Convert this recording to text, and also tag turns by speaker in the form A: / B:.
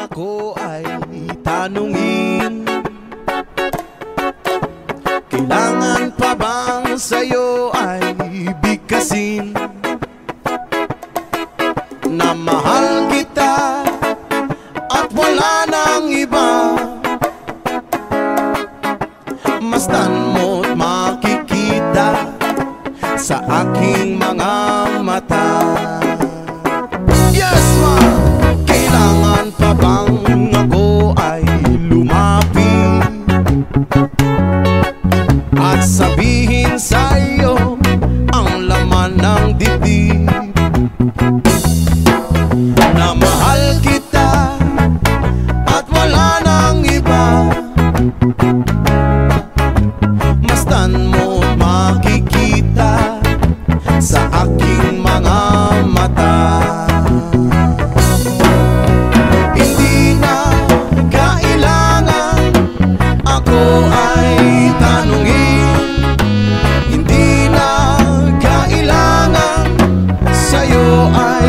A: ako ay tanungin, kailangan pa bang sa'yo ay bigkasin na mahal kita at wala nang iba? Masdan mo't makikita sa aking mga mata. Yes, ma! Kailangan pa bang ako ay lumapit at sabihin sa'yo ang laman ng dibdib na mahal kita at wala nang iba? Masdan mo't makikita sa aking mga mata. Hindi na kailangan ako ay tanungin, hindi na kailangan sa'yo ay